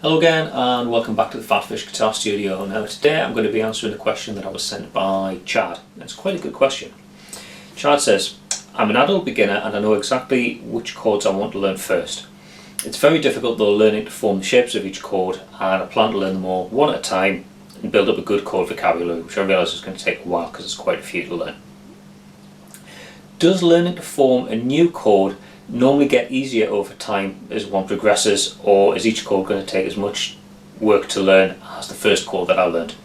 Hello again and welcome back to the PhatPhish Guitar Studio. Now today I'm going to be answering a question that I was sent by Chad. It's quite a good question. Chad says, I'm an adult beginner and I know exactly which chords I want to learn first. It's very difficult though learning to form the shapes of each chord, and I plan to learn them all one at a time and build up a good chord vocabulary, which I realise is going to take a while because it's quite a few to learn. Does learning to form a new chord normally get easier over time as one progresses, or is each chord going to take as much work to learn as the first chord that I learned?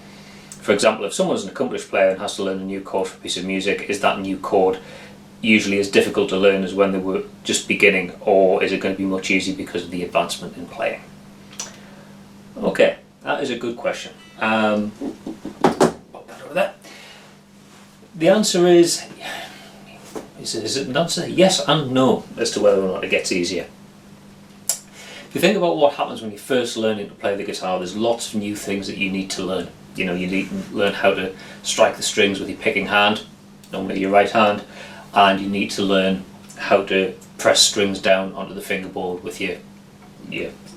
For example, if someone's an accomplished player and has to learn a new chord for a piece of music, is that new chord usually as difficult to learn as when they were just beginning, or is it going to be much easier because of the advancement in playing? Okay, that is a good question. Pop that over there. The answer is it an answer? Yes and no as to whether or not it gets easier. If you think about what happens when you're first learning to play the guitar, there's lots of new things that you need to learn. You need to learn how to strike the strings with your picking hand, normally your right hand, and you need to learn how to press strings down onto the fingerboard with your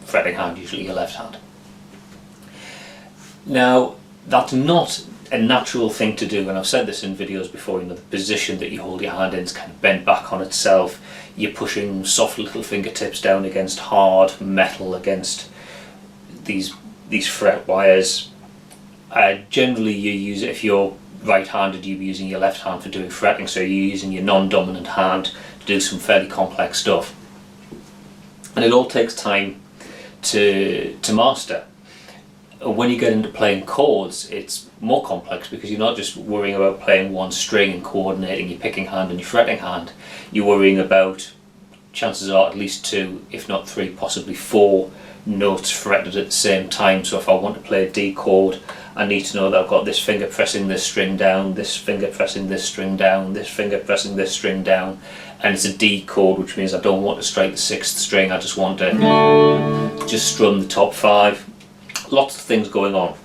fretting hand, usually your left hand. Now, that's not a natural thing to do, and I've said this in videos before. The position that you hold your hand in is kind of bent back on itself. You're pushing soft little fingertips down against hard metal, against these fret wires. Generally you use it, if you're right-handed, you'll be using your left hand for doing fretting, so you're using your non-dominant hand to do some fairly complex stuff. And it all takes time to master. When you get into playing chords, it's more complex because you're not just worrying about playing one string and coordinating your picking hand and your fretting hand. You're worrying about, chances are, at least 2, if not 3, possibly 4 notes fretted at the same time. So if I want to play a D chord, I need to know that I've got this finger pressing this string down, this finger pressing this string down, this finger pressing this string down, and it's a D chord, which means I don't want to strike the 6th string, I just want to just strum the top 5. Lots of things going on,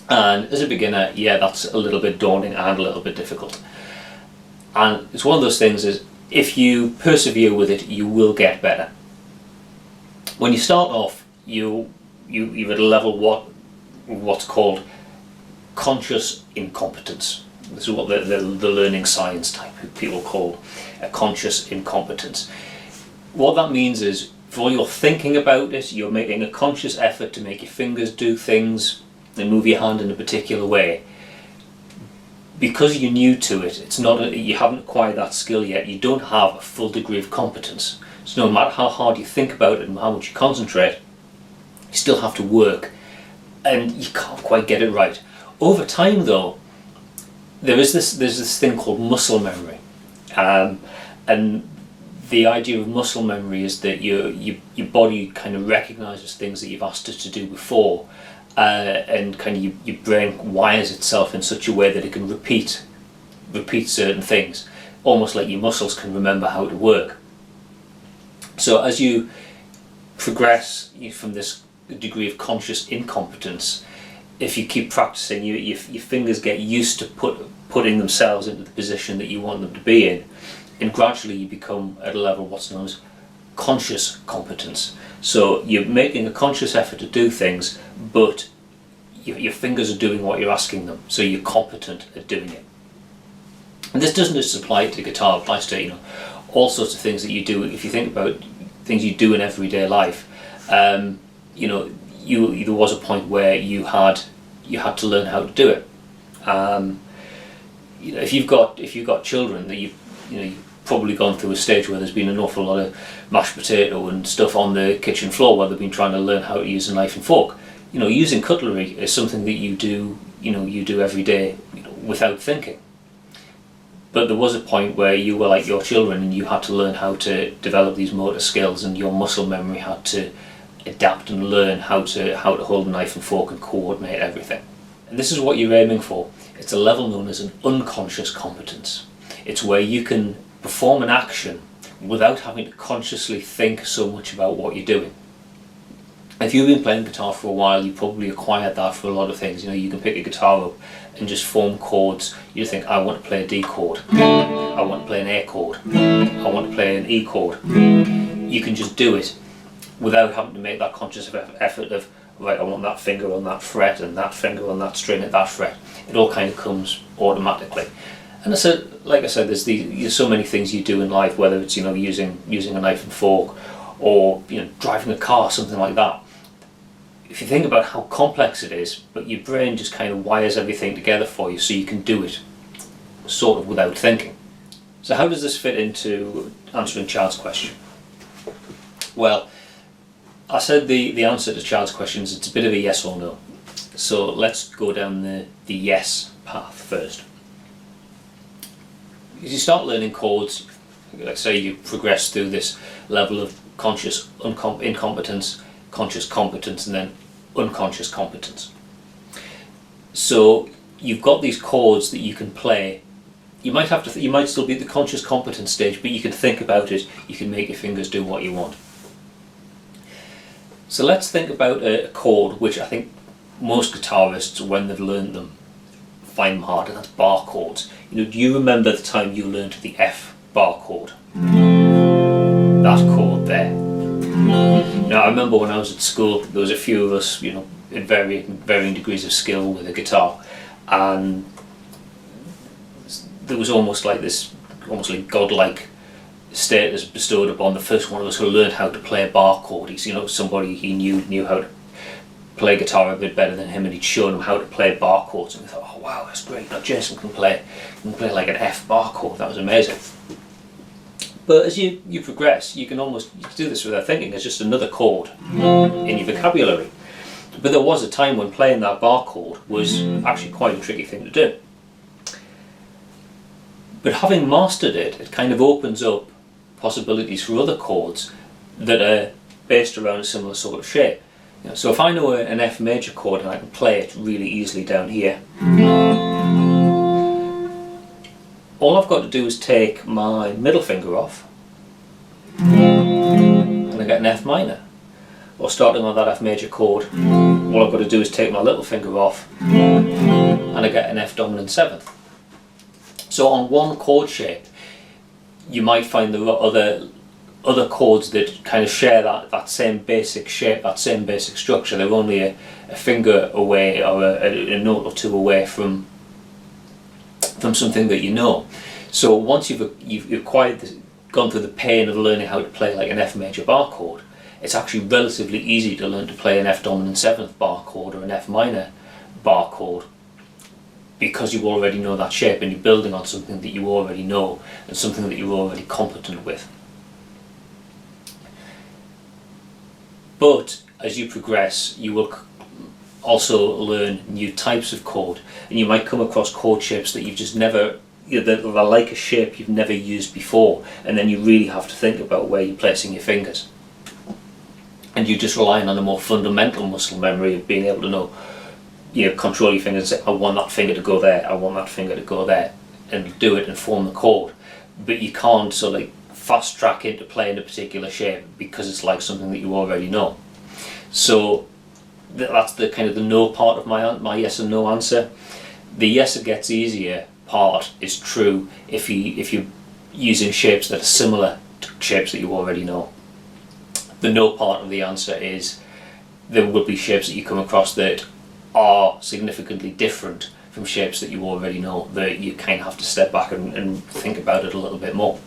and as a beginner, yeah, that's a little bit daunting and a little bit difficult. And it's one of those things is, if you persevere with it, you will get better. When you start off, you're at a level what's called conscious incompetence. This is what the learning science type people call a conscious incompetence. What that means is, while you're thinking about it, you're making a conscious effort to make your fingers do things and move your hand in a particular way. Because you're new to it, you haven't acquired that skill yet, you don't have a full degree of competence. So no matter how hard you think about it and how much you concentrate, you still have to work, and you can't quite get it right. Over time though, there's this thing called muscle memory, and the idea of muscle memory is that your body kind of recognises things that you've asked it to do before, and kind of your brain wires itself in such a way that it can repeat certain things, almost like your muscles can remember how to work. So as you progress from this degree of conscious incompetence, if you keep practicing, your fingers get used to putting themselves into the position that you want them to be in. And gradually you become at a level what's known as conscious competence. So you're making a conscious effort to do things, but your fingers are doing what you're asking them, so you're competent at doing it. And this doesn't just apply to guitar, it applies to all sorts of things that you do. If you think about things you do in everyday life, there was a point where you had to learn how to do it. If you've got children, that you've probably gone through a stage where there's been an awful lot of mashed potato and stuff on the kitchen floor where they've been trying to learn how to use a knife and fork. Using cutlery is something that you do every day, without thinking. But there was a point where you were like your children and you had to learn how to develop these motor skills, and your muscle memory had to adapt and learn how to hold a knife and fork and coordinate everything. And this is what you're aiming for. It's a level known as an unconscious competence. It's where you can perform an action without having to consciously think so much about what you're doing. If you've been playing guitar for a while, you probably acquired that for a lot of things. You can pick a guitar up and just form chords. You think, I want to play a D chord, I want to play an A chord, I want to play an E chord. You can just do it. without having to make that conscious effort of, right, I want that finger on that fret and that finger on that string at that fret. It all kind of comes automatically. And like I said, there's so many things you do in life, whether it's using a knife and fork, or driving a car, something like that. If you think about how complex it is, but your brain just kind of wires everything together for you so you can do it sort of without thinking. So how does this fit into answering Chad's question? Well, I said the answer to Chad's questions, it's a bit of a yes or no. So let's go down the yes path first. As you start learning chords, like say you progress through this level of conscious incompetence, conscious competence, and then unconscious competence. So you've got these chords that you can play. You might still be at the conscious competence stage, but you can think about it, you can make your fingers do what you want. So let's think about a chord which I think most guitarists, when they've learned them, find them hard, and that's bar chords. Do you remember the time you learned the F bar chord? That chord there. Now I remember when I was at school, there was a few of us, in varying degrees of skill with a guitar, and there was almost like godlike status bestowed upon the first one of us who learned how to play a bar chord. He's somebody he knew how to play guitar a bit better than him, and he'd shown him how to play bar chords, and we thought, oh wow, that's great. Now Jason can play like an F bar chord. That was amazing. But as you progress, you can do this without thinking. It's just another chord in your vocabulary. But there was a time when playing that bar chord was actually quite a tricky thing to do. But having mastered it, it kind of opens up possibilities for other chords that are based around a similar sort of shape. So if I know an F major chord and I can play it really easily down here, all I've got to do is take my middle finger off and I get an F minor. Or starting on that F major chord, all I've got to do is take my little finger off and I get an F dominant 7th. So on one chord shape, you might find there are other chords that kind of share that same basic shape, that same basic structure. They're only a finger away, or a note or two away from something that you know. So once you've gone through the pain of learning how to play like an F major bar chord, it's actually relatively easy to learn to play an F dominant 7th bar chord or an F minor bar chord, because you already know that shape and you're building on something that you already know and something that you're already competent with. But as you progress, you will also learn new types of chord, and you might come across chord shapes that you've just never, they're like a shape you've never used before, and then you really have to think about where you're placing your fingers. And you're just relying on a more fundamental muscle memory of being able to know, control your fingers and say, I want that finger to go there, I want that finger to go there, and do it and form the chord. But you can't sort of fast track into playing a particular shape because it's like something that you already know. So that's the kind of the no part of my yes and no answer. The yes it gets easier part is true if you're using shapes that are similar to shapes that you already know. The no part of the answer is there will be shapes that you come across that are significantly different from shapes that you already know, that you kind of have to step back and think about it a little bit more.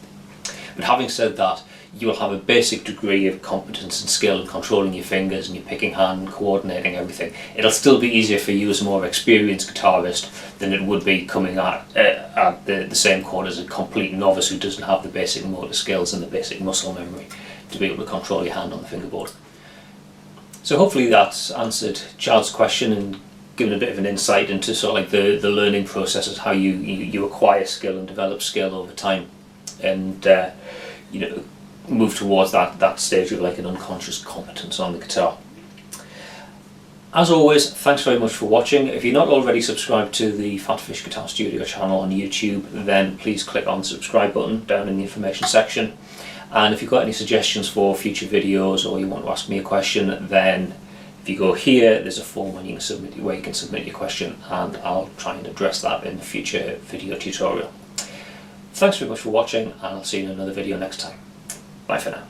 But having said that, you will have a basic degree of competence and skill in controlling your fingers and your picking hand and coordinating everything. It'll still be easier for you as a more experienced guitarist than it would be coming at the same chord as a complete novice who doesn't have the basic motor skills and the basic muscle memory to be able to control your hand on the fingerboard. So hopefully that's answered Chad's question and given a bit of an insight into sort of like the learning process of how you acquire skill and develop skill over time, and move towards that stage of like an unconscious competence on the guitar. As always, thanks very much for watching. If you're not already subscribed to the PhatPhish Guitar Studio channel on YouTube, then please click on the subscribe button down in the information section. And if you've got any suggestions for future videos, or you want to ask me a question, then if you go here, there's a form where you can submit your question, and I'll try and address that in the future video tutorial. Thanks very much for watching, and I'll see you in another video next time. Bye for now.